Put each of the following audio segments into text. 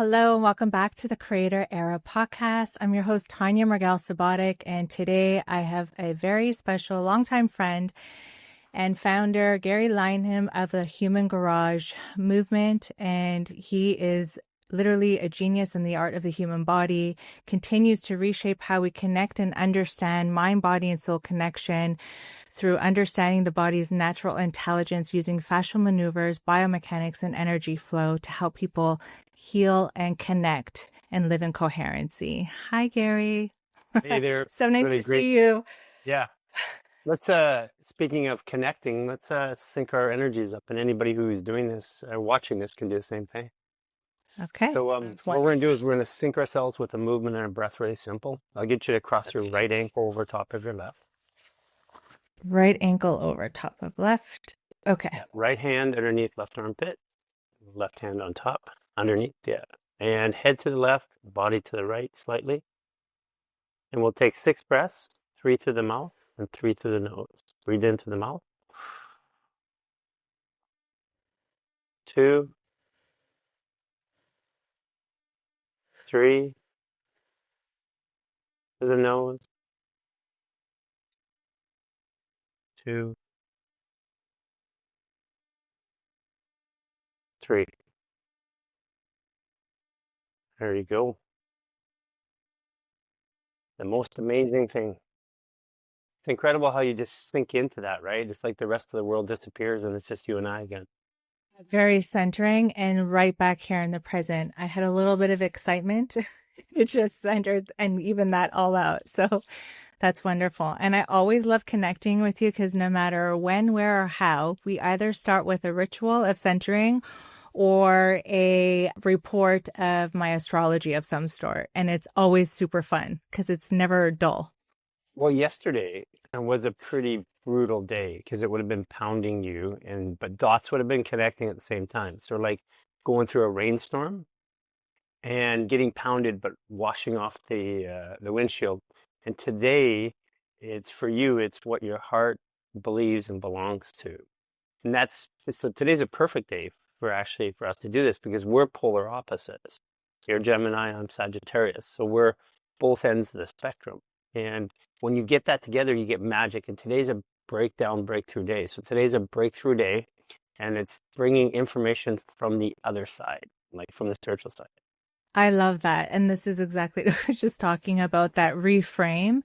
Hello, and welcome back to the Creator Era podcast. I'm your host, Tanja Sabotic, and today I have a very special longtime friend and founder, Garry Lineham of the Human Garage movement, and he is literally a genius in the art of the human body, continues to reshape how we connect and understand mind, body, and soul connection through understanding the body's natural intelligence using fascial maneuvers, biomechanics, and energy flow to help people heal and connect and live in coherency. Hi, Garry. Hey there. So nice Really to great. see you. Yeah. Let's, speaking of connecting, let's sync our energies up. And anybody who is doing this, watching this can do the same thing. Okay. So what we're going to do is we're going to sync ourselves with a movement and a breath, really simple. I'll get you to cross your right ankle over top of your left. Right ankle over top of left. Okay. Right hand underneath left armpit. Left hand on top, underneath, yeah. And head to the left, body to the right slightly. And we'll take 6 breaths, 3 through the mouth and 3 through the nose. Breathe into the mouth. 2, 3, through the nose. 2, 3. There you go. The most amazing thing. It's incredible how you just sink into that, right? It's like the rest of the world disappears and it's just you and I again. Very centering and right back here in the present. I had a little bit of excitement. It just centered and even that all out. So that's wonderful. And I always love connecting with you because no matter when, where, or how, we either start with a ritual of centering or a report of my astrology of some sort. And it's always super fun because it's never dull. Well, yesterday was a pretty brutal day because it would have been pounding you, but dots would have been connecting at the same time. So like going through a rainstorm and getting pounded, but washing off the windshield. And today, it's for you. It's what your heart believes and belongs to. And so today's a perfect day for us to do this because we're polar opposites. You're Gemini, I'm Sagittarius. So we're both ends of the spectrum. And when you get that together, you get magic. And today's a breakthrough day. So today's a breakthrough day, and it's bringing information from the other side, like from the spiritual side. I love that. And this is exactly what I was just talking about, that reframe.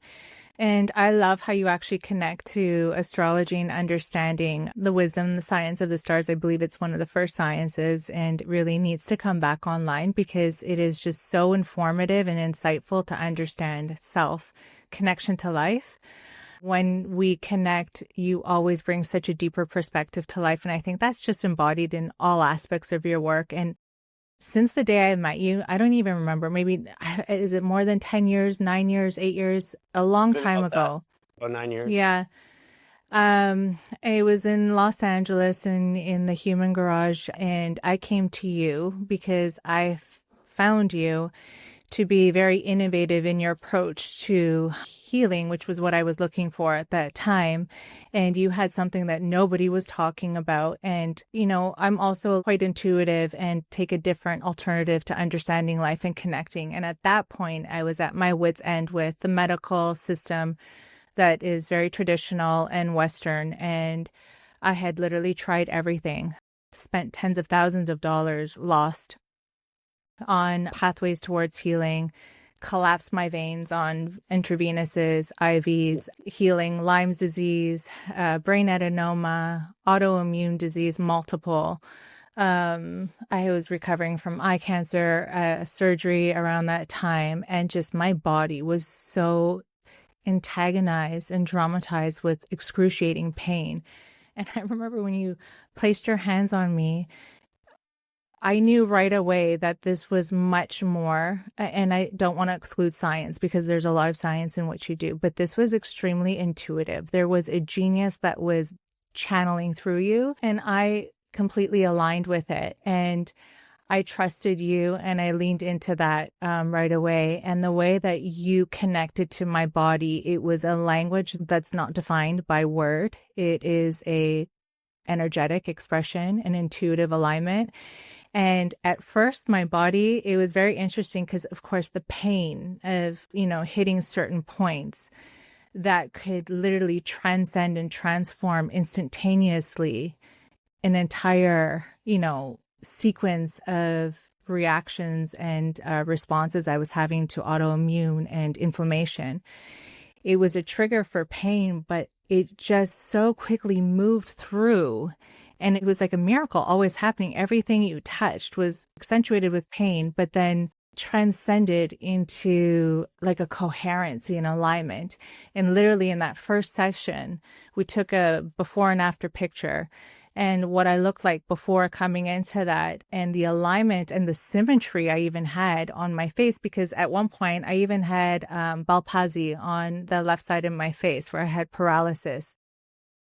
And I love how you actually connect to astrology and understanding the wisdom, the science of the stars. I believe it's one of the first sciences and really needs to come back online because it is just so informative and insightful to understand self, connection to life. When we connect, you always bring such a deeper perspective to life. And I think that's just embodied in all aspects of your work. And since the day I met you, I don't even remember, maybe, is it more than 10 years, 9 years, 8 years? A long time ago. About 9 years. Yeah. It was in Los Angeles and in the Human Garage. And I came to you because I found you to be very innovative in your approach to healing, which was what I was looking for at that time. And you had something that nobody was talking about. And, you know, I'm also quite intuitive and take a different alternative to understanding life and connecting. And at that point, I was at my wit's end with the medical system that is very traditional and Western. And I had literally tried everything, spent tens of thousands of dollars, lost on pathways towards healing, collapsed my veins on intravenous's, IVs, healing Lyme's disease, brain adenoma, autoimmune disease, multiple. I was recovering from eye cancer, surgery around that time, and just my body was so antagonized and traumatized with excruciating pain. And I remember when you placed your hands on me, I knew right away that this was much more, and I don't want to exclude science because there's a lot of science in what you do, but this was extremely intuitive. There was a genius that was channeling through you, and I completely aligned with it. And I trusted you, and I leaned into that right away. And the way that you connected to my body, it was a language that's not defined by word. It is a energetic expression, an intuitive alignment. And at first, my body, it was very interesting because, of course, the pain of, hitting certain points that could literally transcend and transform instantaneously an entire, sequence of reactions and responses I was having to autoimmune and inflammation. It was a trigger for pain, but it just so quickly moved through. And it was like a miracle always happening. Everything you touched was accentuated with pain, but then transcended into like a coherency and alignment. And literally in that first session, we took a before and after picture and what I looked like before coming into that and the alignment and the symmetry I even had on my face, because at one point I even had bal palsy on the left side of my face where I had paralysis.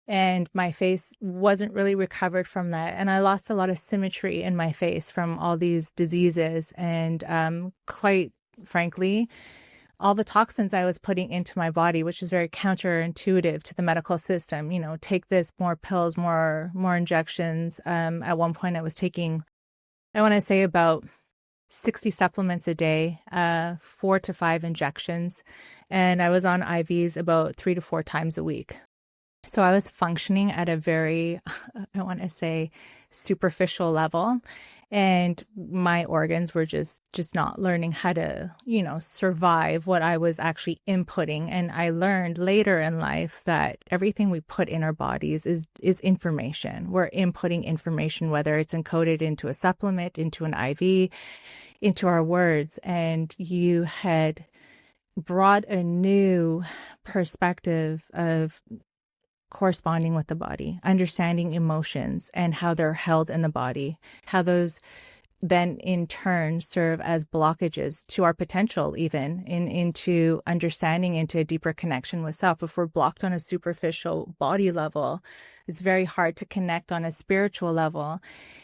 And my face wasn't really recovered from that. And I lost a lot of symmetry in my face from all these diseases. And quite frankly, all the toxins I was putting into my body, which is very counterintuitive to the medical system, take this, more pills, more injections. At one point I was taking, I want to say about 60 supplements a day, 4 to 5 injections. And I was on IVs about 3 to 4 times a week. So I was functioning at a very, I want to say, superficial level, and my organs were just not learning how to, survive what I was actually inputting. And I learned later in life that everything we put in our bodies is information. We're inputting information, whether it's encoded into a supplement, into an IV, into our words. And you had brought a new perspective of corresponding with the body, understanding emotions and how they're held in the body, how those then in turn serve as blockages to our potential, even into understanding, into a deeper connection with self. If we're blocked on a superficial body level, it's very hard to connect on a spiritual level.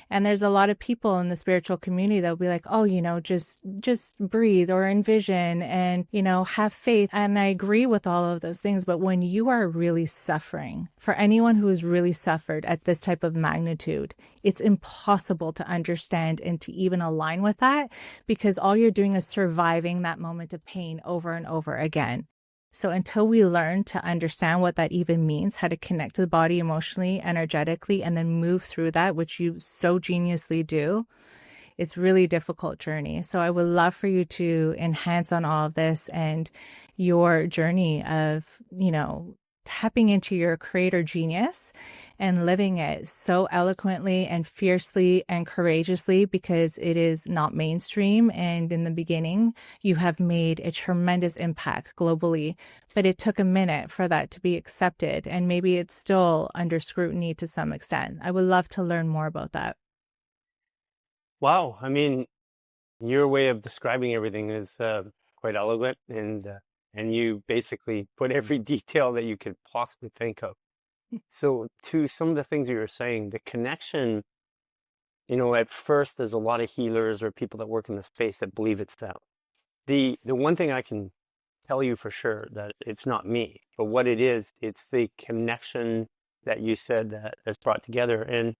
And there's a lot of people in the spiritual community that will be like, oh, just breathe or envision and, have faith. And I agree with all of those things. But when you are really suffering, for anyone who has really suffered at this type of magnitude, it's impossible to understand and to even align with that, because all you're doing is surviving that moment of pain over and over again. So until we learn to understand what that even means, how to connect to the body emotionally, energetically, and then move through that, which you so geniusly do, it's really a difficult journey. So I would love for you to enhance on all of this and your journey of, tapping into your creator genius and living it so eloquently and fiercely and courageously, because it is not mainstream. And in the beginning, you have made a tremendous impact globally, but it took a minute for that to be accepted. And maybe it's still under scrutiny to some extent. I would love to learn more about that. Wow. I mean, your way of describing everything is quite eloquent, and you basically put every detail that you could possibly think of. So to some of the things you were saying, the connection, at first there's a lot of healers or people that work in the space that believe it's them. The one thing I can tell you for sure that it's not me, but what it is, it's the connection that you said that's brought together. And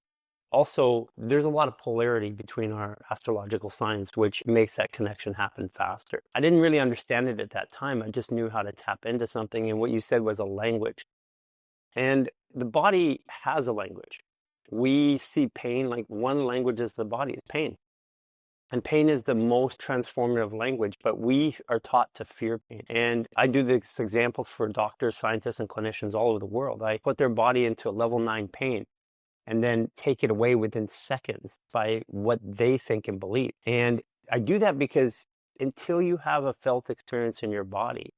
also, there's a lot of polarity between our astrological signs, which makes that connection happen faster. I didn't really understand it at that time. I just knew how to tap into something. And what you said was a language. And the body has a language. We see pain like one language is the body is pain. And pain is the most transformative language, but we are taught to fear pain. And I do these examples for doctors, scientists, and clinicians all over the world. I put their body into a level 9 pain and then take it away within seconds by what they think and believe. And I do that because until you have a felt experience in your body,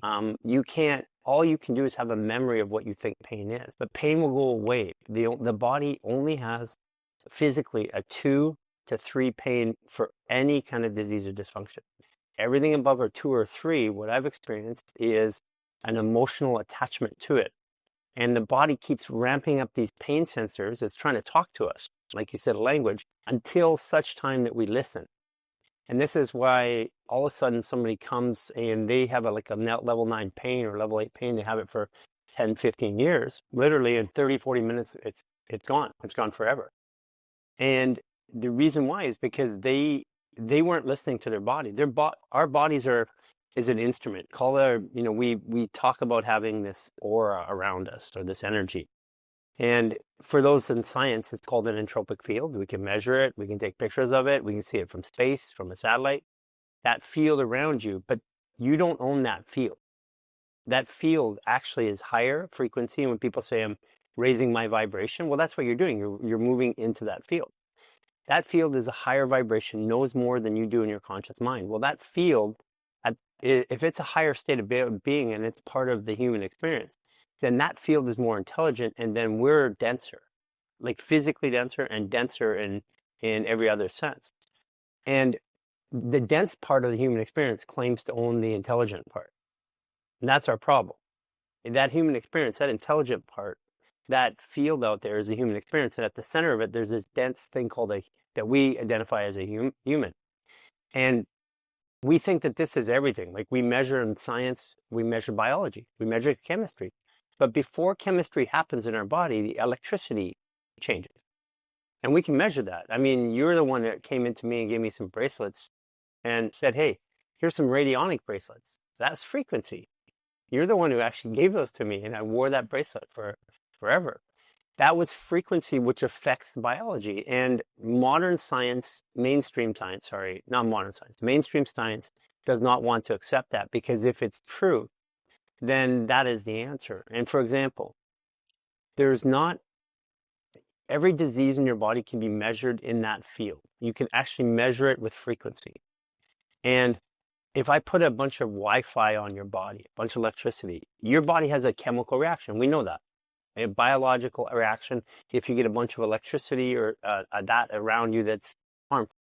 all you can do is have a memory of what you think pain is, but pain will go away. The body only has physically a 2 to 3 pain for any kind of disease or dysfunction. Everything above a 2 or 3, what I've experienced is an emotional attachment to it. And the body keeps ramping up these pain sensors. It's trying to talk to us, like you said, a language, until such time that we listen. And this is why all of a sudden somebody comes and they have a level 9 pain or level 8 pain. They have it for 10, 15 years. Literally in 30, 40 minutes, it's gone. It's gone forever. And the reason why is because they weren't listening to their body. Our bodies is an instrument. Call our, we talk about having this aura around us, or this energy. And for those in science, it's called an entropic field. We can measure it, we can take pictures of it, we can see it from space, from a satellite. That field around you, but you don't own that field. That field actually is higher frequency. And when people say I'm raising my vibration, well, that's what you're doing. You're moving into that field. That field is a higher vibration, knows more than you do in your conscious mind. Well, that field, if it's a higher state of being and it's part of the human experience, then that field is more intelligent, and then we're denser, like physically denser and denser in every other sense. And the dense part of the human experience claims to own the intelligent part. And that's our problem. That human experience, that intelligent part, that field out there is a human experience. And at the center of it, there's this dense thing called that we identify as a human. And we think that this is everything. Like, we measure in science, we measure biology, we measure chemistry. But before chemistry happens in our body, the electricity changes. And we can measure that. I mean, you're the one that came into me and gave me some bracelets and said, hey, here's some radionic bracelets. That's frequency. You're the one who actually gave those to me, and I wore that bracelet for forever. That was frequency, which affects biology. And modern science, mainstream science does not want to accept that, because if it's true, then that is the answer. And for example, every disease in your body can be measured in that field. You can actually measure it with frequency. And if I put a bunch of Wi-Fi on your body, a bunch of electricity, your body has a chemical reaction. We know that. A biological reaction if you get a bunch of electricity or that around you that's harmful.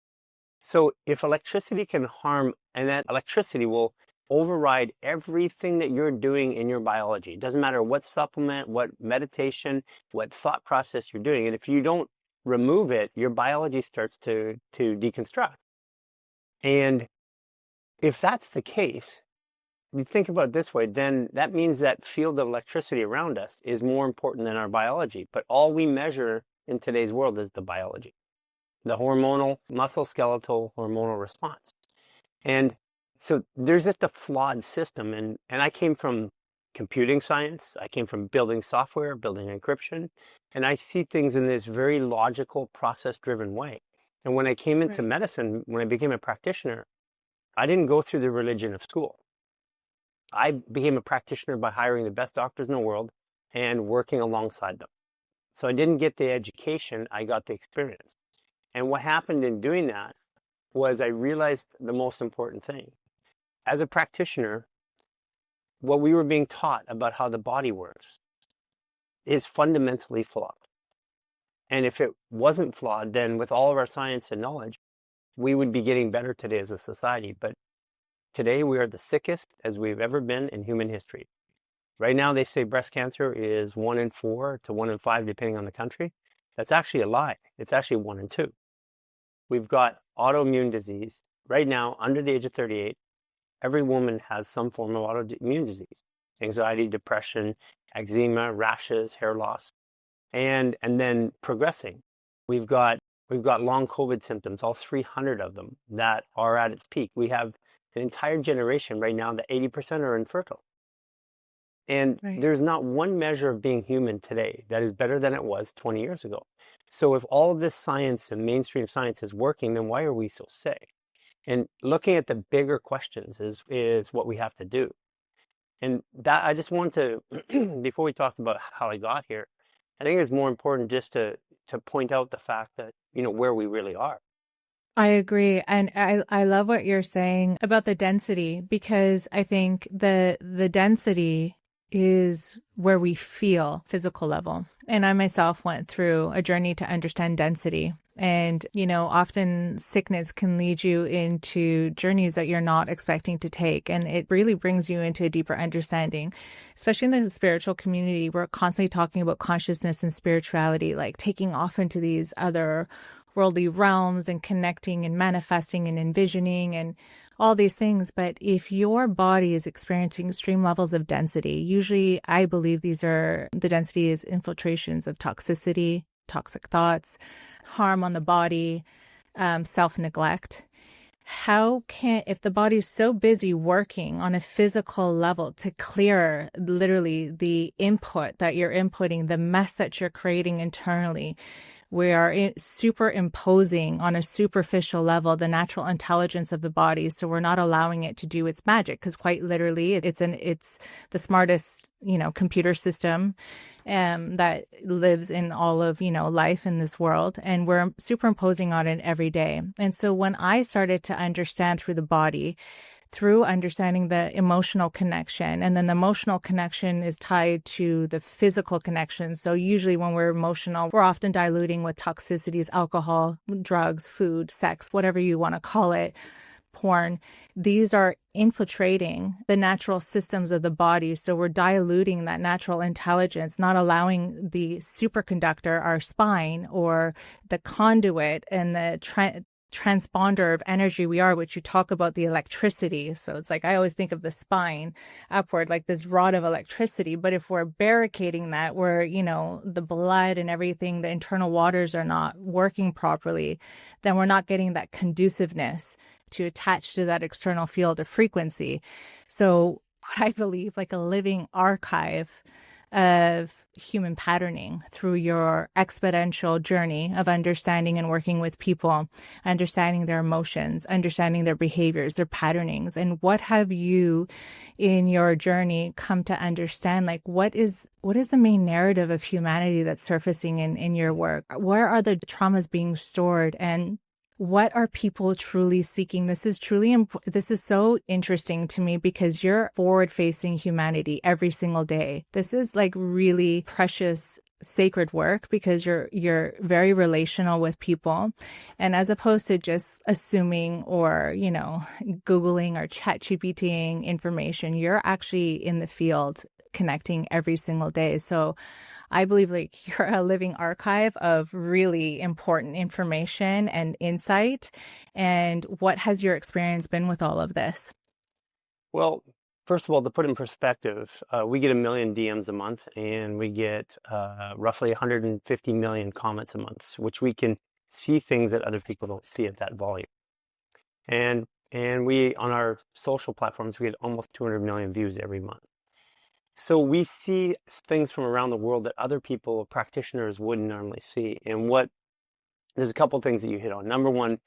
So if electricity can harm, and that electricity will override everything that you're doing in your biology. It doesn't matter what supplement, what meditation, what thought process you're doing. And if you don't remove it, your biology starts to deconstruct. And if that's the case, you think about it this way, then that means that field of electricity around us is more important than our biology. But all we measure in today's world is the biology, the hormonal, musculoskeletal hormonal response. And so there's just a flawed system. And I came from computing science. I came from building software, building encryption. And I see things in this very logical, process-driven way. And when I came into medicine, when I became a practitioner, I didn't go through the religion of school. I became a practitioner by hiring the best doctors in the world and working alongside them. So I didn't get the education, I got the experience. And what happened in doing that was I realized the most important thing. As a practitioner, what we were being taught about how the body works is fundamentally flawed. And if it wasn't flawed, then with all of our science and knowledge, we would be getting better today as a society. But today we are the sickest as we've ever been in human history. Right now they say breast cancer is 1 in 4 to 1 in 5, depending on the country. That's actually a lie. It's actually 1 in 2. We've got autoimmune disease. Right now, under the age of 38, every woman has some form of autoimmune disease. Anxiety, depression, eczema, rashes, hair loss, and then progressing. We've got long COVID symptoms, all 300 of them that are at its peak. We have an entire generation right now that 80% are infertile. And there's not one measure of being human today that is better than it was 20 years ago. So if all of this science and mainstream science is working, then why are we so sick? And looking at the bigger questions is what we have to do. And that I just want to, before we talked about how I got here, I think it's more important just to point out the fact that, where we really are. I agree. And I love what you're saying about the density, because I think the density is where we feel physical level. And I myself went through a journey to understand density. And, often sickness can lead you into journeys that you're not expecting to take. And it really brings you into a deeper understanding, especially in the spiritual community. We're constantly talking about consciousness and spirituality, like taking off into these other worldly realms and connecting and manifesting and envisioning and all these things. But if your body is experiencing extreme levels of density, usually I believe the density is infiltrations of toxicity, toxic thoughts, harm on the body, self-neglect. How can, if the body's so busy working on a physical level to clear literally the input that you're inputting, the mess that you're creating internally, we are superimposing on a superficial level the natural intelligence of the body. So we're not allowing it to do its magic, because quite literally it's the smartest, computer system that lives in all of, life in this world. And we're superimposing on it every day. And so when I started to understand through the body, through understanding the emotional connection, and then the emotional connection is tied to the physical connection. So usually when we're emotional, we're often diluting with toxicities, alcohol, drugs, food, sex, whatever you want to call it, porn. These are infiltrating the natural systems of the body. So we're diluting that natural intelligence, not allowing the superconductor, our spine, or the conduit and the transponder of energy we are, which you talk about the electricity. So it's like, I always think of the spine upward, like this rod of electricity. But if we're barricading that, where, the blood and everything, the internal waters are not working properly, then we're not getting that conduciveness to attach to that external field of frequency. So I believe like a living archive of human patterning through your exponential journey of understanding and working with people, understanding their emotions, understanding their behaviors, their patternings. And what have you in your journey come to understand? Like, what is the main narrative of humanity that's surfacing in your work? Where are the traumas being stored? And what are people truly seeking? This is so interesting to me, because you're forward-facing humanity every single day. This is like really precious, sacred work, because you're very relational with people, and as opposed to just assuming or Googling or ChatGPTing information, you're actually in the field connecting every single day. So I believe like you're a living archive of really important information and insight. And what has your experience been with all of this? Well, first of all, to put in perspective, we get 1 million DMs a month, and we get roughly 150 million comments a month, which we can see things that other people don't see at that volume. And we, on our social platforms, we get almost 200 million views every month. So we see things from around the world that other people, practitioners, wouldn't normally see. And there's a couple things that you hit on. Number one,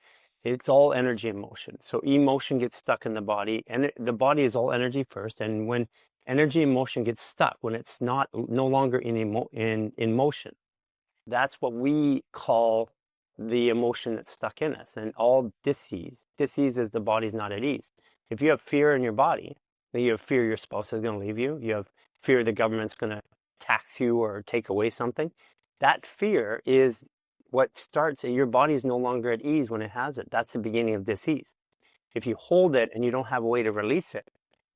it's all energy and motion. So emotion gets stuck in the body, and the body is all energy first. And when energy and motion gets stuck, when it's no longer in motion, that's what we call the emotion that's stuck in us. And all dis-ease is the body's not at ease. If you have fear in your body, then you have fear your spouse is going to leave you. You have fear the government's going to tax you or take away something. That fear is what starts. Your body is no longer at ease when it has it. That's the beginning of dis-ease. If you hold it and you don't have a way to release it,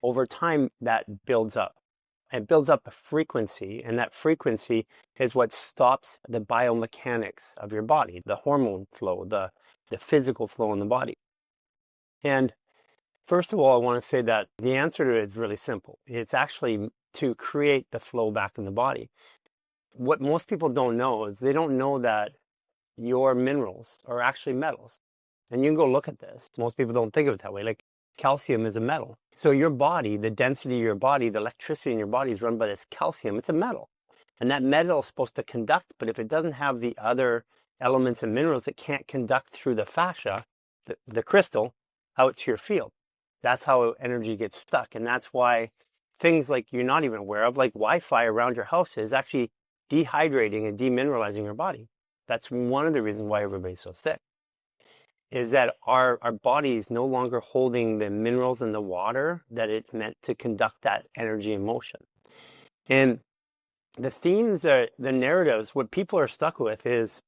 over time that builds up. It builds up a frequency, and that frequency is what stops the biomechanics of your body, the hormone flow, the physical flow in the body. And first of all, I want to say that the answer to it is really simple. It's actually to create the flow back in the body. What most people don't know is they don't know that your minerals are actually metals. And you can go look at this. Most people don't think of it that way. Like calcium is a metal. So your body, the density of your body, the electricity in your body is run by this calcium. It's a metal. And that metal is supposed to conduct, but if it doesn't have the other elements and minerals, it can't conduct through the fascia, the crystal, out to your field. That's how energy gets stuck. And that's why things like you're not even aware of, like Wi-Fi around your house, is actually dehydrating and demineralizing your body. That's one of the reasons why everybody's so sick, is that our body is no longer holding the minerals in the water that it's meant to conduct that energy and motion. And the themes, the narratives, what people are stuck with is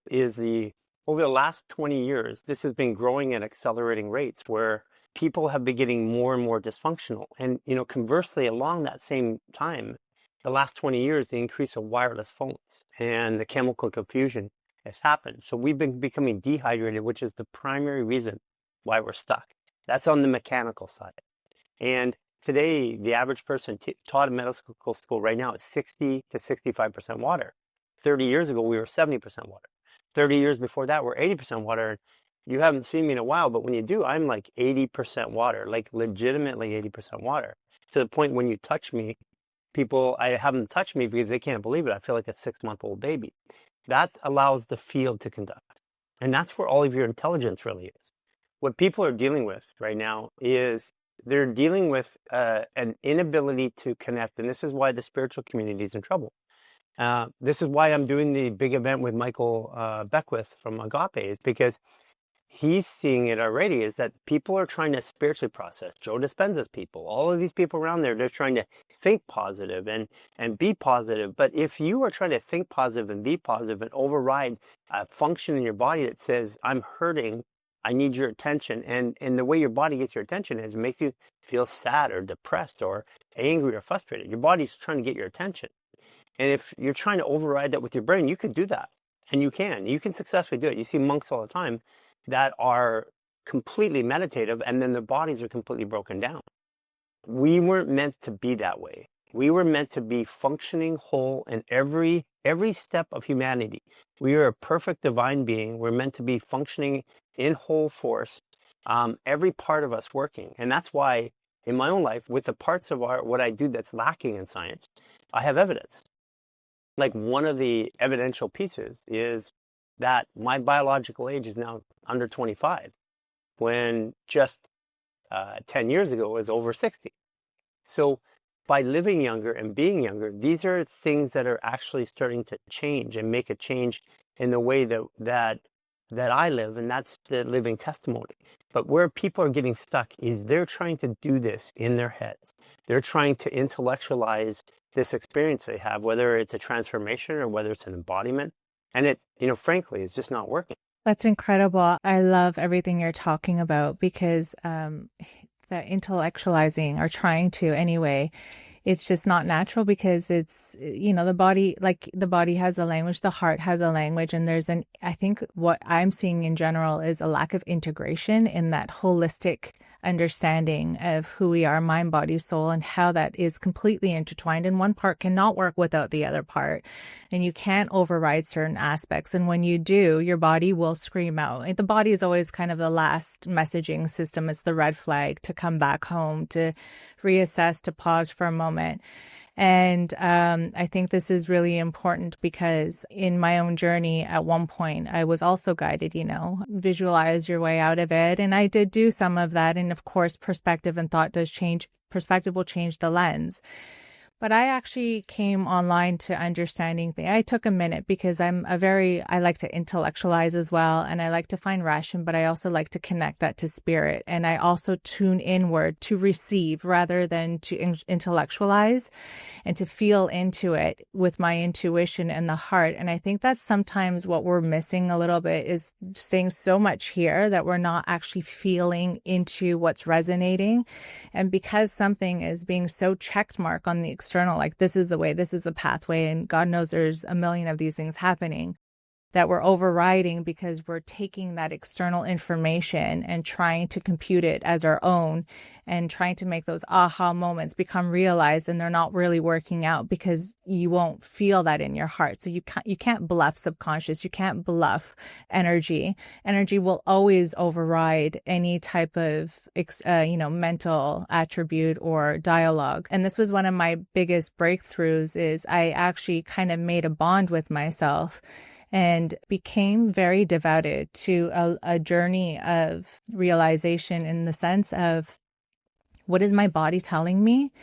over the last 20 years, this has been growing at accelerating rates, where people have been getting more and more dysfunctional. And conversely, along that same time, the last 20 years, the increase of wireless phones and the chemical confusion has happened. So we've been becoming dehydrated, which is the primary reason why we're stuck. That's on the mechanical side. And today, the average person taught in medical school right now is 60 to 65% water. 30 years ago, we were 70% water. 30 years before that, we're 80% water. You haven't seen me in a while, but when you do, I'm like 80% water, like legitimately 80% water. To the point when you touch me, people, I have them touch me because they can't believe it. I feel like a 6-month-old baby. That allows the field to conduct. And that's where all of your intelligence really is. What people are dealing with right now is they're dealing with an inability to connect. And this is why the spiritual community is in trouble. This is why I'm doing the big event with Michael Beckwith from Agape, is because he's seeing it already, is that people are trying to spiritually process. Joe Dispenza's people, all of these people around there, they're trying to think positive and be positive. But if you are trying to think positive and be positive and override a function in your body that says, I'm hurting, I need your attention, and the way your body gets your attention is it makes you feel sad or depressed or angry or frustrated. Your body's trying to get your attention. And if you're trying to override that with your brain, you could do that. And you can successfully do it. You see monks all the time that are completely meditative, and then their bodies are completely broken down. We weren't meant to be that way. We were meant to be functioning whole in every step of humanity. We are a perfect divine being. We're meant to be functioning in whole force, every part of us working. And that's why in my own life, with the parts of what I do that's lacking in science, I have evidence. Like one of the evidential pieces is that my biological age is now under 25, when just 10 years ago it was over 60. So by living younger and being younger, these are things that are actually starting to change and make a change in the way that I live, and that's the living testimony. But where people are getting stuck is they're trying to do this in their heads. They're trying to intellectualize this experience they have, whether it's a transformation or whether it's an embodiment. And it, frankly, is just not working. That's incredible. I love everything you're talking about because the intellectualizing, or trying to anyway, it's just not natural, because it's, the body, like the body has a language, the heart has a language, and I think what I'm seeing in general is a lack of integration in that holistic understanding of who we are, mind, body, soul, and how that is completely intertwined. And one part cannot work without the other part. And you can't override certain aspects. And when you do, your body will scream out. The body is always kind of the last messaging system. It's the red flag to come back home, to reassess, to pause for a moment. And I think this is really important because in my own journey, at one point, I was also guided, visualize your way out of it. And I did do some of that. And of course, perspective and thought does change. Perspective will change the lens. But I actually came online to understanding things. I took a minute because I like to intellectualize as well. And I like to find ration, but I also like to connect that to spirit. And I also tune inward to receive rather than to intellectualize, and to feel into it with my intuition and the heart. And I think that's sometimes what we're missing a little bit, is saying so much here that we're not actually feeling into what's resonating. And because something is being so checked mark on the external, like this is the way, this is the pathway, and God knows there's a million of these things happening, that we're overriding because we're taking that external information and trying to compute it as our own, and trying to make those aha moments become realized, and they're not really working out because you won't feel that in your heart. So you can't bluff subconscious, you can't bluff energy. Energy will always override any type of mental attribute or dialogue. And this was one of my biggest breakthroughs, is I actually kind of made a bond with myself and became very devoted to a journey of realization, in the sense of, what is my body telling me?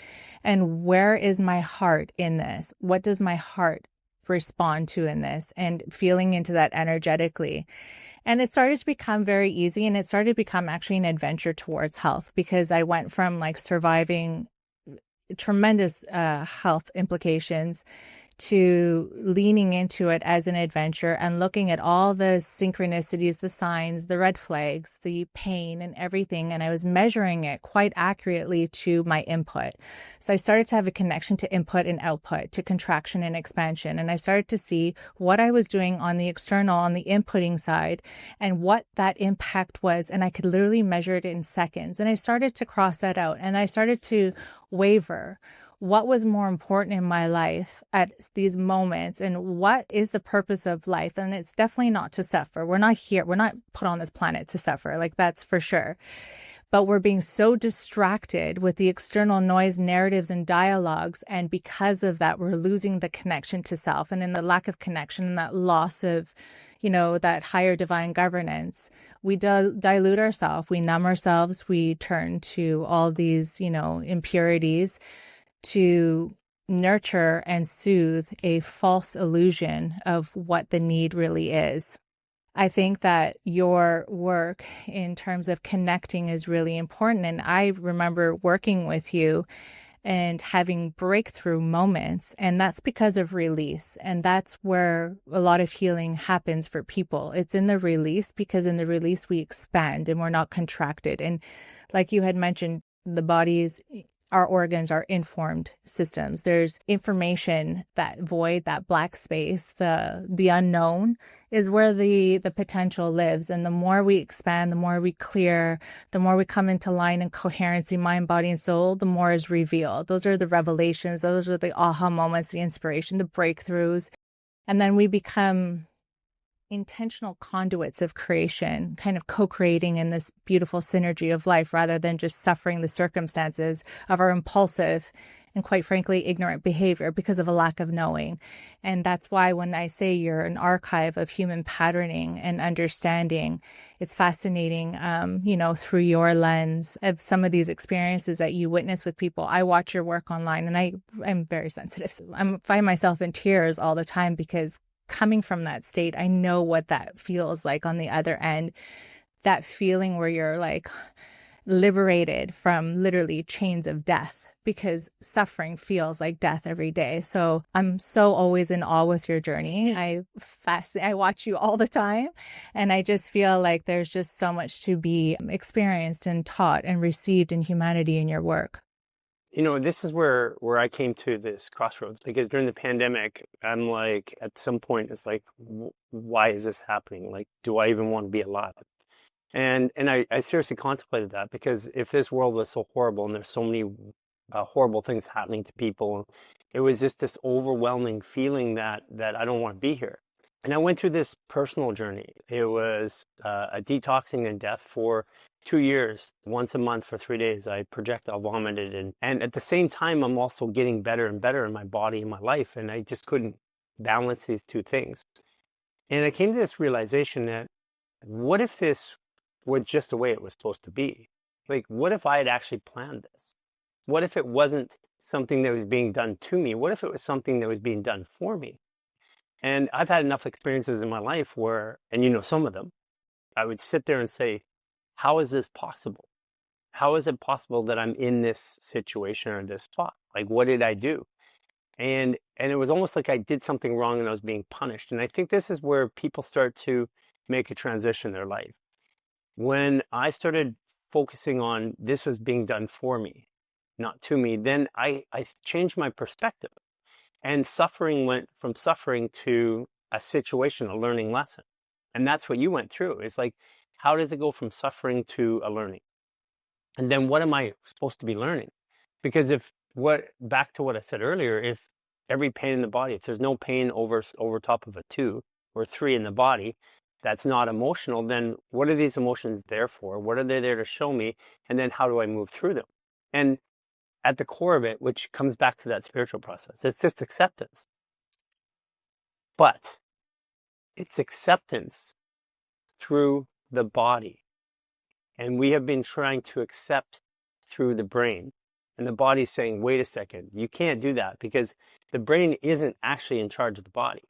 And where is my heart in this? What does my heart respond to in this? And feeling into that energetically. And it started to become very easy, and it started to become actually an adventure towards health, because I went from like surviving tremendous health implications to leaning into it as an adventure and looking at all the synchronicities, the signs, the red flags, the pain and everything. And I was measuring it quite accurately to my input. So I started to have a connection to input and output, to contraction and expansion. And I started to see what I was doing on the external, on the inputting side, and what that impact was. And I could literally measure it in seconds. And I started to cross that out, and I started to waver what was more important in my life at these moments, and what is the purpose of life. And it's definitely not to suffer. We're not put on this planet to suffer, like that's for sure. But we're being so distracted with the external noise, narratives, and dialogues. And because of that, we're losing the connection to self. And in the lack of connection and that loss of, that higher divine governance, we dilute ourselves, we numb ourselves, we turn to all these, impurities to nurture and soothe a false illusion of what the need really is. I think that your work in terms of connecting is really important. And I remember working with you and having breakthrough moments. And that's because of release. And that's where a lot of healing happens for people. It's in the release, because in the release, we expand and we're not contracted. And like you had mentioned, the body's our organs are informed systems. There's information, that void, that black space, the unknown is where the potential lives. And the more we expand, the more we clear, the more we come into line and coherency, mind, body, and soul, the more is revealed. Those are the revelations. Those are the aha moments, the inspiration, the breakthroughs. And then we become intentional conduits of creation, kind of co-creating in this beautiful synergy of life, rather than just suffering the circumstances of our impulsive and, quite frankly, ignorant behavior because of a lack of knowing. And that's why when I say you're an archive of human patterning and understanding, it's fascinating, through your lens of some of these experiences that you witness with people. I watch your work online, and I'm very sensitive. So I find myself in tears all the time, because coming from that state, I know what that feels like on the other end. That feeling where you're like liberated from literally chains of death, because suffering feels like death every day. So I'm so always in awe with your journey. I watch you all the time, and I just feel like there's just so much to be experienced and taught and received in humanity in your work. This is where I came to this crossroads, because during the pandemic, I'm like, at some point, it's like, why is this happening? Like, do I even want to be alive? And I seriously contemplated that, because if this world was so horrible and there's so many horrible things happening to people, it was just this overwhelming feeling that I don't want to be here. And I went through this personal journey. It was a detoxing and death for 2 years. Once a month for 3 days, I projectile vomited. And at the same time, I'm also getting better and better in my body and my life. And I just couldn't balance these two things. And I came to this realization that, what if this was just the way it was supposed to be? Like, what if I had actually planned this? What if it wasn't something that was being done to me? What if it was something that was being done for me? And I've had enough experiences in my life where, and some of them, I would sit there and say, how is this possible? How is it possible that I'm in this situation or this spot? Like, what did I do? And it was almost like I did something wrong and I was being punished. And I think this is where people start to make a transition in their life. When I started focusing on this was being done for me, not to me, then I changed my perspective. And suffering went from suffering to a situation, a learning lesson. And that's what you went through. It's like, how does it go from suffering to a learning? And then what am I supposed to be learning? Because back to what I said earlier, if every pain in the body, if there's no pain over top of a 2 or 3 in the body, that's not emotional, then what are these emotions there for? What are they there to show me? And then how do I move through them? And at the core of it, which comes back to that spiritual process, it's just acceptance. But it's acceptance through the body. And we have been trying to accept through the brain. And the body's saying, wait a second, you can't do that, because the brain isn't actually in charge of the body.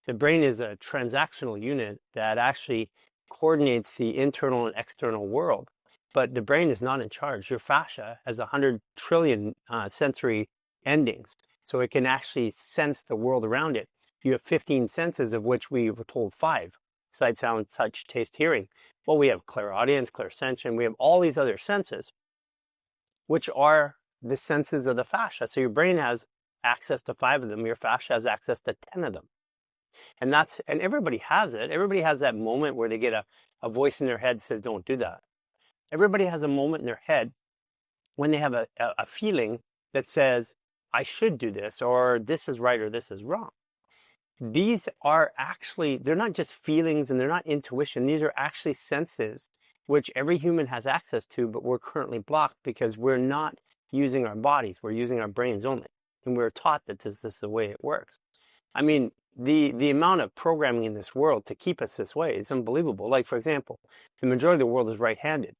The brain is a transactional unit that actually coordinates the internal and external world. But the brain is not in charge. Your fascia has 100 trillion sensory endings. So it can actually sense the world around it. You have 15 senses, of which we were told 5. Sight, sound, touch, taste, hearing. Well, we have clairaudience, clairsentience. We have all these other senses, which are the senses of the fascia. So your brain has access to 5 of them. Your fascia has access to 10 of them. And everybody has it. Everybody has that moment where they get a voice in their head says, don't do that. Everybody has a moment in their head when they have a feeling that says, I should do this, or this is right, or this is wrong. These are actually, they're not just feelings and they're not intuition. These are actually senses which every human has access to, but we're currently blocked because we're not using our bodies. We're using our brains only. And we're taught that this is the way it works. I mean, the amount of programming in this world to keep us this way is unbelievable. Like, for example, the majority of the world is right-handed.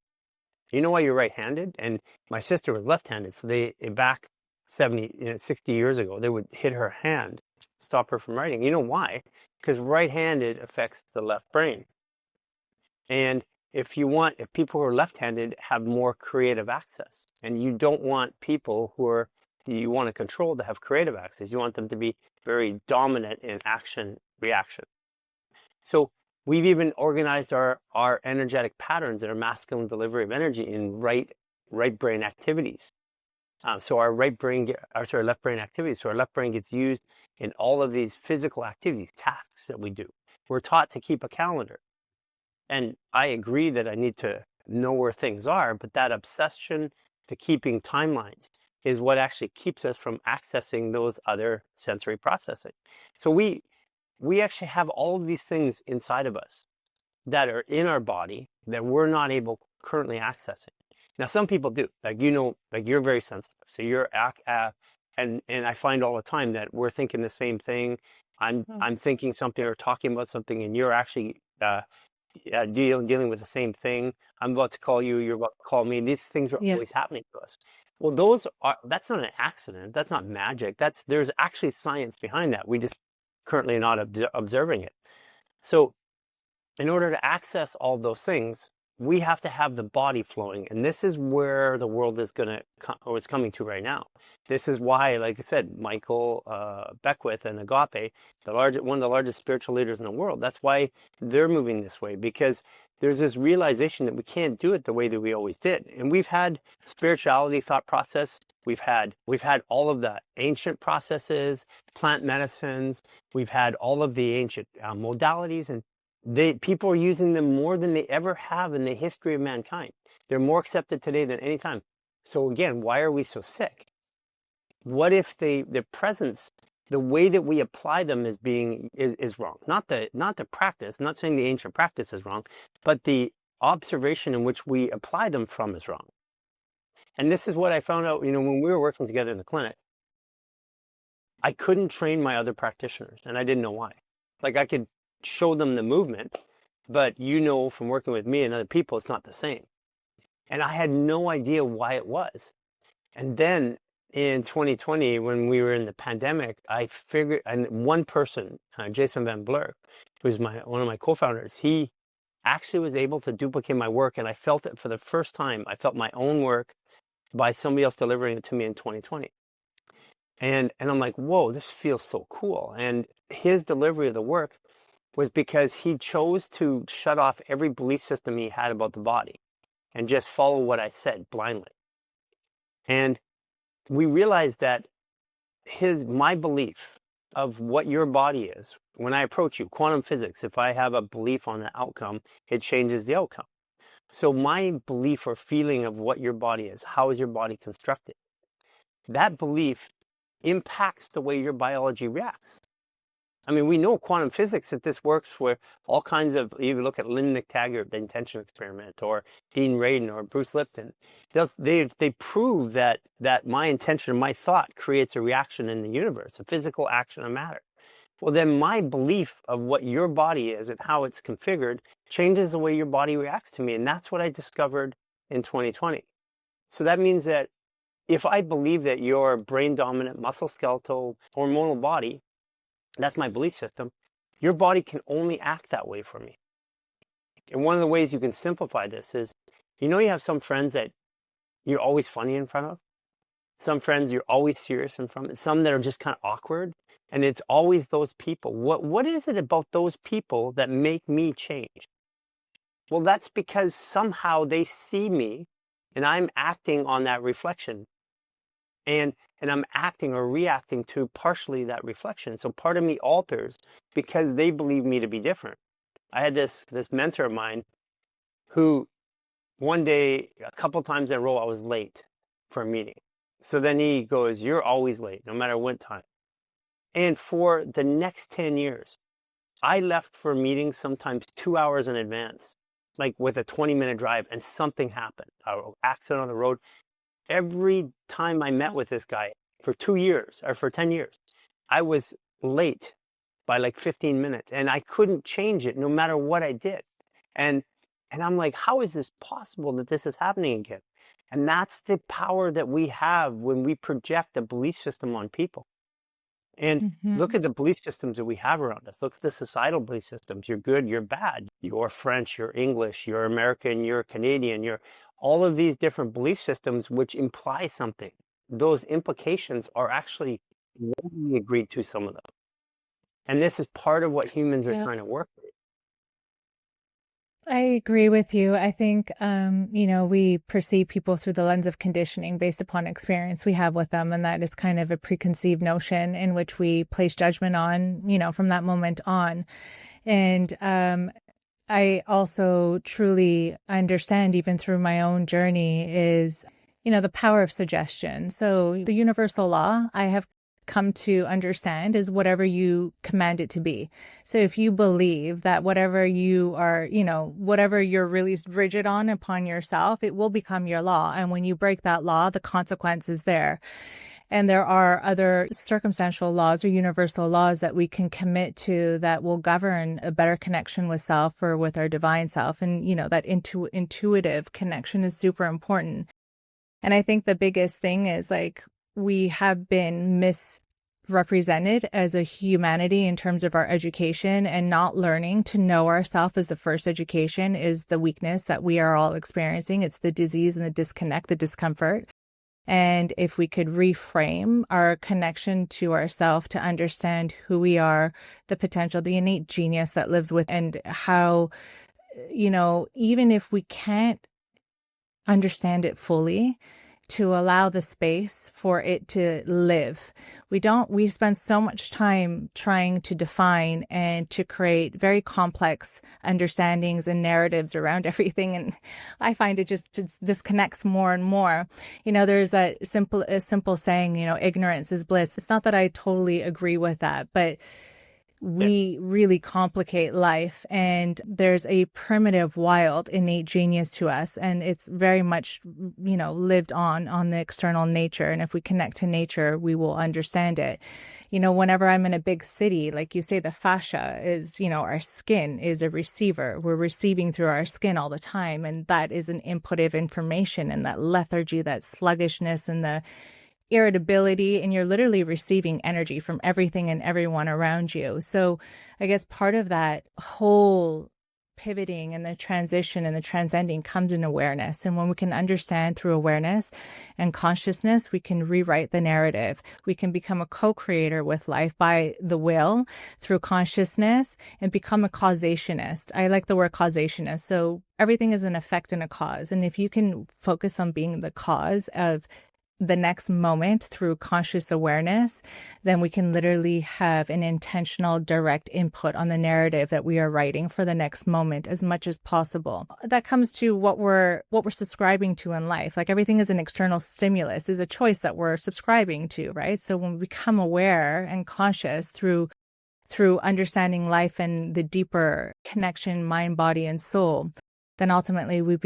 You know why you're right-handed? And my sister was left-handed, so they back 70, 60 years ago, they would hit her hand, stop her from writing. You know why? Because right-handed affects the left brain. And if people who are left-handed have more creative access, and you don't want people you want to control to have creative access. You want them to be very dominant in action reaction. So we've even organized our energetic patterns and our masculine delivery of energy in right brain activities. So our left brain activities. So our left brain gets used in all of these physical activities, tasks that we do. We're taught to keep a calendar. And I agree that I need to know where things are, but that obsession to keeping timelines is what actually keeps us from accessing those other sensory processing. So we actually have all of these things inside of us that are in our body that we're not able currently accessing. Now, some people do, like, like you're very sensitive. So and I find all the time that we're thinking the same thing. I'm thinking something or talking about something, and you're actually dealing with the same thing. I'm about to call you, you're about to call me. These things are Yeah. always happening to us. Well, that's not an accident. That's not magic. There's actually science behind that. We just currently not observing it. So in order to access all those things, we have to have the body flowing. And this is where the world is is coming to right now. This is why, like I said, Michael Beckwith and Agape, one of the largest spiritual leaders in the world, that's why they're moving this way, because there's this realization that we can't do it the way that we always did. And we've had spirituality thought process. We've had all of the ancient processes, plant medicines. We've had all of the ancient modalities, and people are using them more than they ever have in the history of mankind. They're more accepted today than any time. So again, why are we so sick? What if their presence, the way that we apply them is wrong? Not the practice, not saying the ancient practice is wrong, but the observation in which we apply them from is wrong. And this is what I found out, when we were working together in the clinic. I couldn't train my other practitioners, and I didn't know why. Like, I could show them the movement, but from working with me and other people, it's not the same. And I had no idea why it was. And then in 2020, when we were in the pandemic, I figured, and one person, Jason Van Blurk, who's one of my co-founders, he actually was able to duplicate my work, and I felt it for the first time. I felt my own work by somebody else delivering it to me in 2020. And I'm like, whoa, this feels so cool. And his delivery of the work was because he chose to shut off every belief system he had about the body and just follow what I said blindly. And we realized that my belief of what your body is, when I approach you, quantum physics, if I have a belief on the outcome, it changes the outcome. So my belief or feeling of what your body is, how is your body constructed, that belief impacts the way your biology reacts. I mean, we know quantum physics that this works for all kinds of, you look at Lynn McTaggart, the intention experiment, or Dean Radin, or Bruce Lipton. They prove that my intention, my thought creates a reaction in the universe, a physical action of matter. Well, then my belief of what your body is and how it's configured changes the way your body reacts to me. And that's what I discovered in 2020. So that means that if I believe that your brain dominant, muscle skeletal, hormonal body, that's my belief system, your body can only act that way for me. And one of the ways you can simplify this is, you have some friends that you're always funny in front of, some friends you're always serious in front of, some that are just kind of awkward, and it's always those people. What is it about those people that make me change? Well, that's because somehow they see me and I'm acting on that reflection. And I'm acting or reacting to partially that reflection. So part of me alters because they believe me to be different. I had this mentor of mine who one day, a couple times in a row, I was late for a meeting. So then he goes, you're always late, no matter what time. And for the next 10 years, I left for meetings sometimes 2 hours in advance, like with a 20-minute drive, and something happened. An accident on the road. Every time I met with this guy for 2 years or for 10 years, I was late by like 15 minutes and I couldn't change it no matter what I did. And and I'm like, how is this possible that this is happening again? And that's the power that we have when we project a belief system on people. And look Hmm. at the belief systems that we have around us. Look at the societal belief systems. You're good, you're bad. You're French, you're English, you're American, you're Canadian, you're all of these different belief systems which imply something. Those implications are actually we agreed to some of them. And this is part of what humans are Yeah. trying to work with. I agree with you. I think, we perceive people through the lens of conditioning based upon experience we have with them. And that is kind of a preconceived notion in which we place judgment on, from that moment on. And I also truly understand, even through my own journey, is, the power of suggestion. So the universal law I have come to understand is whatever you command it to be. So if you believe that whatever you are, whatever you're really rigid on upon yourself, it will become your law. And when you break that law, the consequence is there. And there are other circumstantial laws or universal laws that we can commit to that will govern a better connection with self or with our divine self. And, that intuitive connection is super important. And I think the biggest thing is like we have been misrepresented as a humanity in terms of our education, and not learning to know ourselves as the first education is the weakness that we are all experiencing. It's the disease and the disconnect, the discomfort. And if we could reframe our connection to ourselves to understand who we are, the potential, the innate genius that lives with, and how, even if we can't understand it fully, to allow the space for it to live. We spend so much time trying to define and to create very complex understandings and narratives around everything. And I find it just disconnects more and more. There's a simple saying, ignorance is bliss. It's not that I totally agree with that, but Yeah. we really complicate life, and there's a primitive, wild, innate genius to us, and it's very much, lived on the external nature. And if we connect to nature, we will understand it. Whenever I'm in a big city, like you say, the fascia is, our skin is a receiver. We're receiving through our skin all the time, and that is an input of information, and that lethargy, that sluggishness, and the irritability, and you're literally receiving energy from everything and everyone around you. So I guess part of that whole pivoting and the transition and the transcending comes in awareness. And when we can understand through awareness and consciousness, we can rewrite the narrative. We can become a co-creator with life by the will through consciousness, and become a causationist. I like the word causationist. So everything is an effect and a cause. And if you can focus on being the cause of the next moment through conscious awareness, then we can literally have an intentional, direct input on the narrative that we are writing for the next moment as much as possible. That comes to what we're subscribing to in life. Like everything is an external stimulus, is a choice that we're subscribing to, right? So when we become aware and conscious through understanding life and the deeper connection, mind, body, and soul, then ultimately we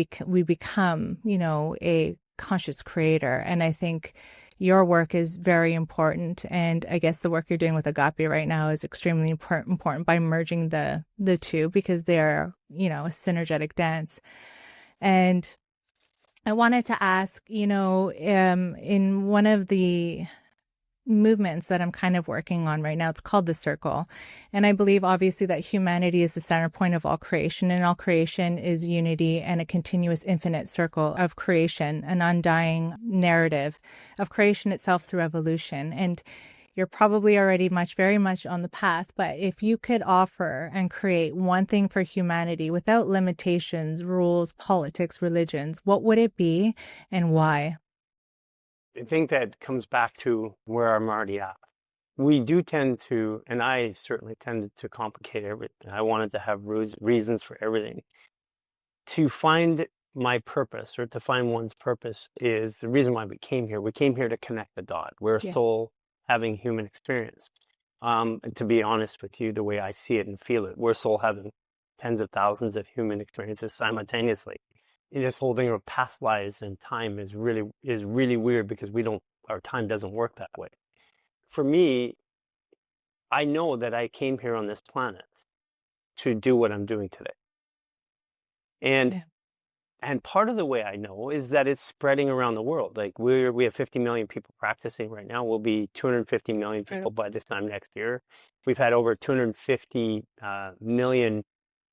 become, a conscious creator. And I think your work is very important. And I guess the work you're doing with Agape right now is extremely important by merging the two, because they're, a synergetic dance. And I wanted to ask, in one of the movements that I'm kind of working on right now, it's called The Circle. And I believe obviously that humanity is the center point of all creation, and all creation is unity and a continuous infinite circle of creation, an undying narrative of creation itself through evolution. And you're probably already very much on the path, but if you could offer and create one thing for humanity without limitations, rules, politics, religions, what would it be and why? I think that comes back to where I'm already at. We do tend to, and I certainly tended to complicate everything. I wanted to have reasons for everything. To find my purpose, or to find one's purpose, is the reason why we came here. We came here to connect the dot. We're a Yeah. soul having human experience. And to be honest with you, the way I see it and feel it, we're a soul having tens of thousands of human experiences simultaneously. And this whole thing of past lives and time is really weird, because our time doesn't work that way. For me, I know that I came here on this planet to do what I'm doing today. And Yeah. And part of the way I know is that it's spreading around the world. Like we have 50 million people practicing right now. We'll be 250 million people Incredible. by this time next year. We've had over 250 million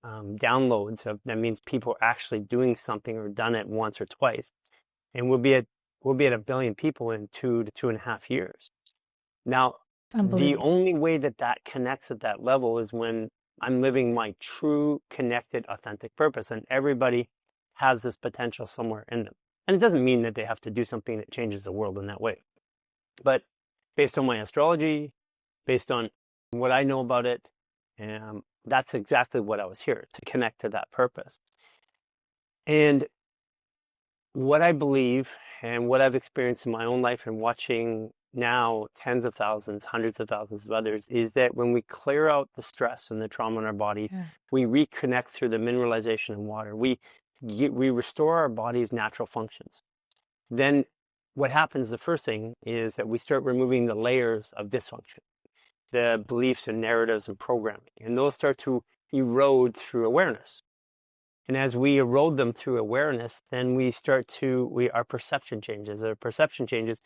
downloads. That means people are actually doing something or done it once or twice. And we'll be at 1 billion people in 2 to 2.5 years. Now, the Unbelievable. only way that that connects at that level is when I'm living my true, connected, authentic purpose. And everybody has this potential somewhere in them. And it doesn't mean that they have to do something that changes the world in that way. But based on my astrology, based on what I know about it, that's exactly what I was here to connect to that purpose. And what I believe and what I've experienced in my own life and watching now tens of thousands, hundreds of thousands of others, is that when we clear out the stress and the trauma in our body, Yeah. we reconnect through the mineralization in water. We restore our body's natural functions. Then what happens, the first thing, is that we start removing the layers of dysfunction, the beliefs and narratives and programming, and those start to erode through awareness. And as we erode them through awareness, then our perception changes. Our perception changes,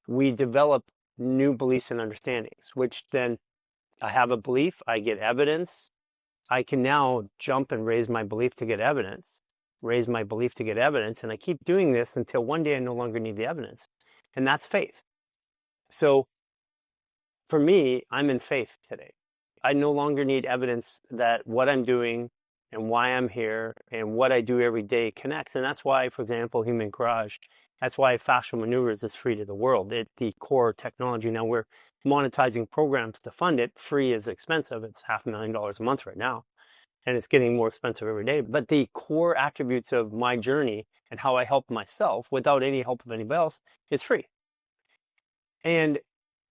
we develop new beliefs and understandings, which then I have a belief, I get evidence. I can now jump and raise my belief to get evidence, raise my belief to get evidence. And I keep doing this until one day I no longer need the evidence. And that's faith. So for me, I'm in faith today. I no longer need evidence that what I'm doing and why I'm here and what I do every day connects. And that's why, for example, Human Garage, that's why fascial maneuvers is free to the world. The core technology. Now we're monetizing programs to fund it. Free is expensive. It's $500,000 a month right now, and it's getting more expensive every day. But the core attributes of my journey and how I help myself without any help of anybody else is free. And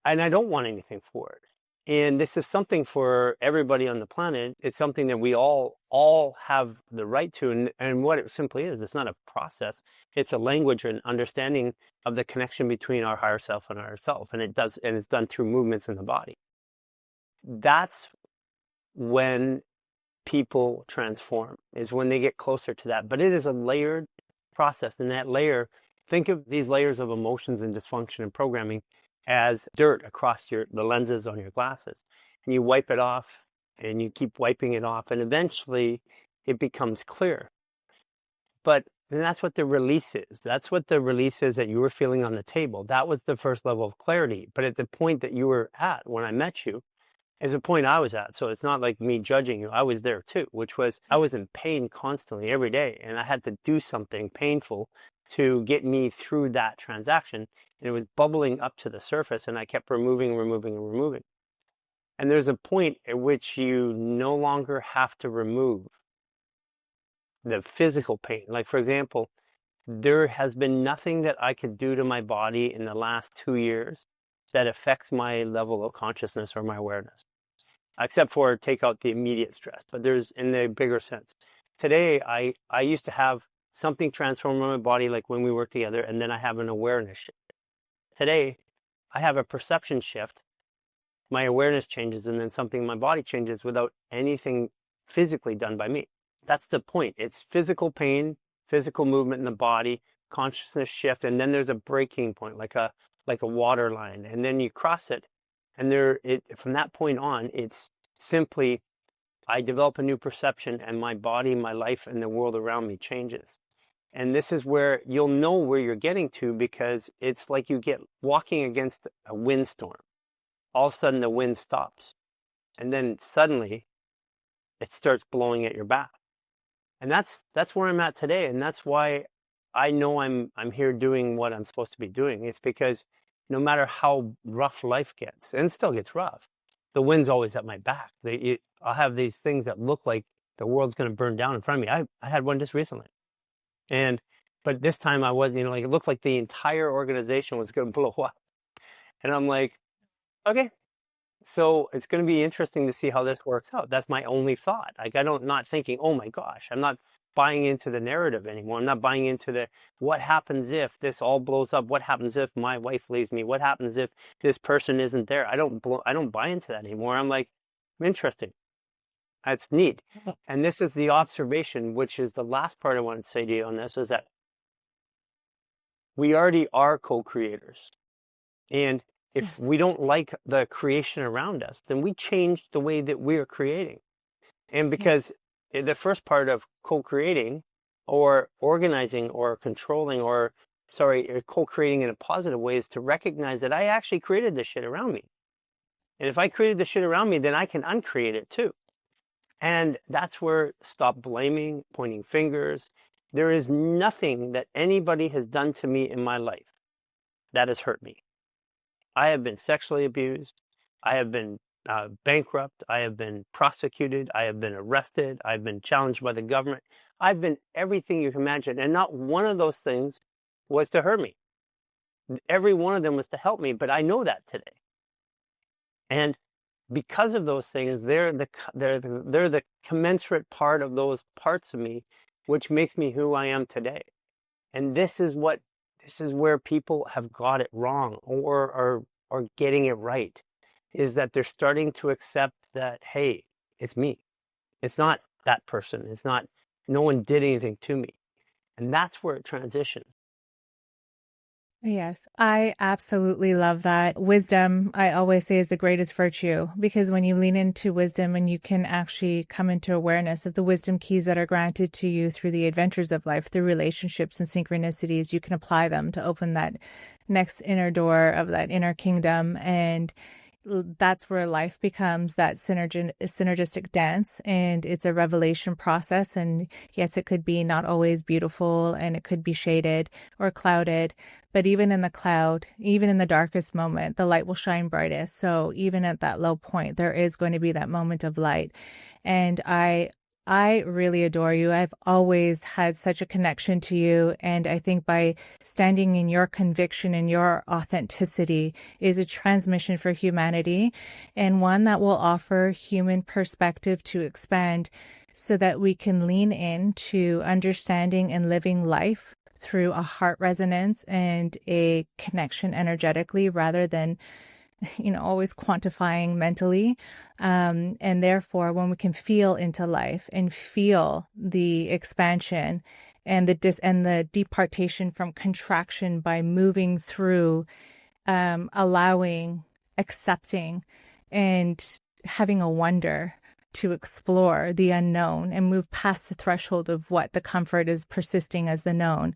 I don't want anything for it. And this is something for everybody on the planet. It's something that we all have the right to. And what it simply is, it's not a process. It's a language and understanding of the connection between our higher self and our self. And it's done through movements in the body. That's when people transform, is when they get closer to that. But it is a layered process. And that layer, think of these layers of emotions and dysfunction and programming as dirt across the lenses on your glasses. And you wipe it off and you keep wiping it off, and eventually it becomes clear. But then that's what the release is. That's what the release is that you were feeling on the table. That was the first level of clarity. But at the point that you were at when I met you is the point I was at. So it's not like me judging you. I was there too, which was I was in pain constantly every day, and I had to do something painful to get me through that transaction. And it was bubbling up to the surface, and I kept removing, removing, and removing. And there's a point at which you no longer have to remove the physical pain. Like, for example, there has been nothing that I could do to my body in the last 2 years that affects my level of consciousness or my awareness, except for take out the immediate stress. But there's in the bigger sense. Today, I used to have something transform in my body, like when we work together, and then I have an awareness shift. Today, I have a perception shift. My awareness changes, and then something in my body changes without anything physically done by me. That's the point. It's physical pain, physical movement in the body, consciousness shift, and then there's a breaking point, like a water line, and then you cross it, and from that point on, it's simply I develop a new perception, and my body, my life, and the world around me changes. And this is where you'll know where you're getting to, because it's like you get walking against a windstorm. All of a sudden the wind stops, and then suddenly it starts blowing at your back. And that's where I'm at today, and that's why I know I'm here doing what I'm supposed to be doing. It's because no matter how rough life gets, and it still gets rough, the wind's always at my back. I'll have these things that look like the world's going to burn down in front of me. I had one just recently. And but this time I wasn't, like it looked like the entire organization was going to blow up. And I'm like, okay, so it's going to be interesting to see how this works out. That's my only thought. Like I don't not thinking, oh my gosh, I'm not buying into the narrative anymore. I'm not buying into the what happens if this all blows up? What happens if my wife leaves me? What happens if this person isn't there? I don't buy into that anymore. I'm like, interesting. That's neat. Oh, And this is the yes. observation, which is the last part I want to say to you on this, is that we already are co-creators. And if Yes. we don't like the creation around us, then we change the way that we're creating. And Yes. because the first part of co-creating or organizing or controlling or, sorry, co-creating in a positive way is to recognize that I actually created the shit around me. And if I created the shit around me, then I can uncreate it too. And that's where stop blaming, pointing fingers. There is nothing that anybody has done to me in my life that has hurt me. I have been sexually abused. I have been bankrupt. I have been prosecuted. I have been arrested. I've been challenged by the government. I've been everything you can imagine. And not one of those things was to hurt me. Every one of them was to help me. But I know that today. And because of those things, they're the commensurate part of those parts of me, which makes me who I am today. And this is where people have got it wrong or getting it right, is that they're starting to accept that, hey, it's me. It's not that person. It's not, no one did anything to me. And that's where it transitions. Yes, I absolutely love that. Wisdom, I always say, is the greatest virtue because when you lean into wisdom and you can actually come into awareness of the wisdom keys that are granted to you through the adventures of life, through relationships and synchronicities, you can apply them to open that next inner door of that inner kingdom. And that's where life becomes that synergistic dance, and it's a revelation process. And yes, it could be not always beautiful and it could be shaded or clouded, but even in the cloud, even in the darkest moment, the light will shine brightest. So even at that low point, there is going to be that moment of light. And I really adore you. I've always had such a connection to you. And I think by standing in your conviction and your authenticity is a transmission for humanity, and one that will offer human perspective to expand so that we can lean into understanding and living life through a heart resonance and a connection energetically rather than always quantifying mentally. And therefore, when we can feel into life and feel the expansion and the departation from contraction by moving through, allowing, accepting, and having a wonder to explore the unknown and move past the threshold of what the comfort is persisting as the known,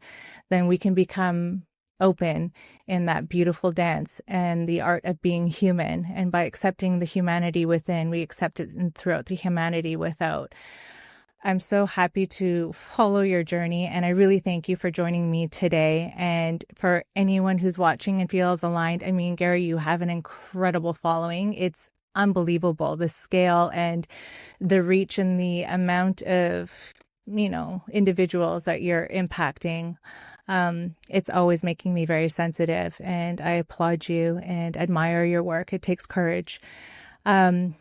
then we can become open in that beautiful dance and the art of being human. And by accepting the humanity within, we accept it throughout the humanity without. I'm so happy to follow your journey, and I really thank you for joining me today. And for anyone who's watching and feels aligned, I mean, Garry, you have an incredible following. It's unbelievable, the scale and the reach and the amount of, individuals that you're impacting. It's always making me very sensitive, and I applaud you and admire your work. It takes courage. Um,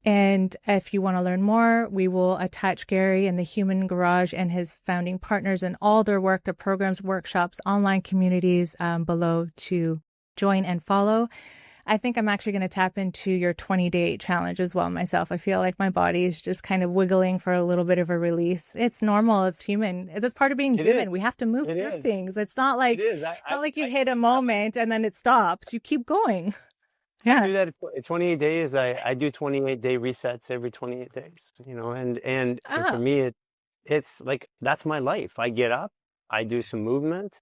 and if you want to learn more, we will attach Garry and the Human Garage and his founding partners and all their work, their programs, workshops, online communities below to join and follow. I think I'm actually going to tap into your 20-day challenge as well myself. I feel like my body is just kind of wiggling for a little bit of a release. It's normal. It's human. That's part of being It is. human. We have to move It through is. things. It is. It's not like you hit a moment and then it stops. You keep going. I Yeah. do that at 28 days. I do 28-day resets every 28 days, and for Oh, me, it's like, that's my life. I get up, I do some movement,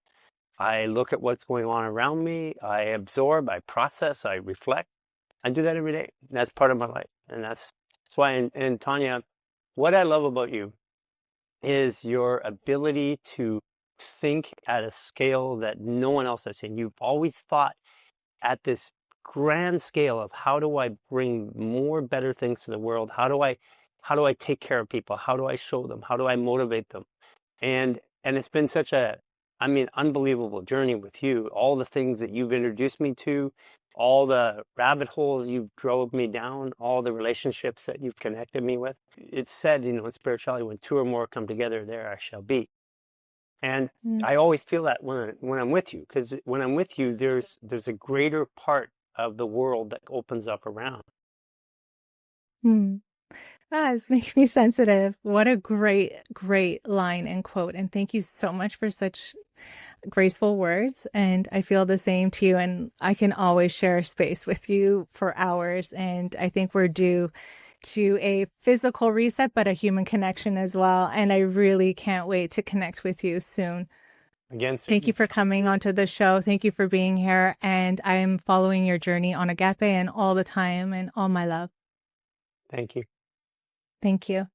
I look at what's going on around me, I absorb, I process, I reflect. I do that every day. That's part of my life. And that's why, and Tanya, what I love about you is your ability to think at a scale that no one else has seen. You've always thought at this grand scale of, how do I bring more better things to the world? How do I take care of people? How do I show them? How do I motivate them? And And it's been such a, I mean, unbelievable journey with you. All the things that you've introduced me to, all the rabbit holes you've drove me down, all the relationships that you've connected me with. It's said, in spirituality, when two or more come together, there I shall be. And Mm. I always feel that when I'm with you, because when I'm with you, there's a greater part of the world that opens up around. Mm. Ah, it's making me sensitive. What a great, great line and quote. And thank you so much for such graceful words. And I feel the same to you. And I can always share space with you for hours. And I think we're due to a physical reset, but a human connection as well. And I really can't wait to connect with you soon. Again, Thank you for coming onto the show. Thank you for being here. And I am following your journey on Agape and all the time and all my love. thank you. Thank you.